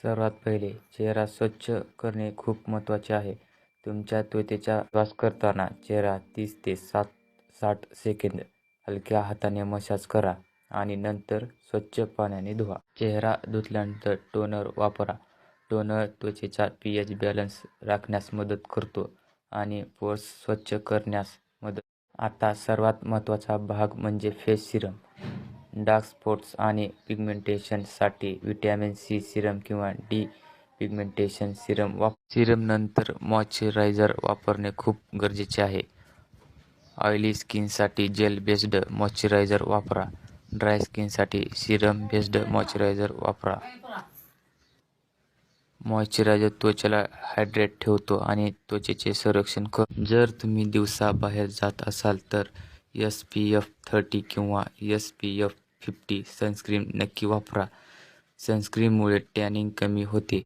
सर्वात पहिले चेहरा स्वच्छ करणे खूप महत्त्वाचे आहे. तुमच्या त्वचेचा श्वास करताना चेहरा 30 ते 60 सेकंद हलक्या हाताने मसाज करा आणि नंतर स्वच्छ पाण्याने धुवा. चेहरा धुतल्यानंतर टोनर वापरा. टोनर त्वचेचा पीएच बॅलन्स राखण्यास मदत करतो आणि पोर्स स्वच्छ करण्यास मदत. आता सर्वात महत्त्वाचा भाग म्हणजे फेस सिरम. डार्क स्पॉट्स आणि पिगमेंटेशनसाठी व्हिटॅमिन सी सिरम किंवा डी पिगमेंटेशन सिरम सिरम नंतर मॉइश्चरायझर वापरणे खूप गरजेचे आहे. ऑइली स्किनसाठी जेल बेस्ड मॉइश्चरायझर वापरा. ड्राय स्किनसाठी सिरम बेस्ड मॉइश्चरायझर वापरा. मॉइश्चरायझर त्वचेला हायड्रेट ठेवतो आणि त्वचेचे संरक्षण करतो. जर तुम्ही दिवसा बाहेर जात असाल तर SPF 30 किंवा SPF 50 सनस्क्रीन नक्की वापरा. सनस्क्रीनमुळे टॅनिंग कमी होते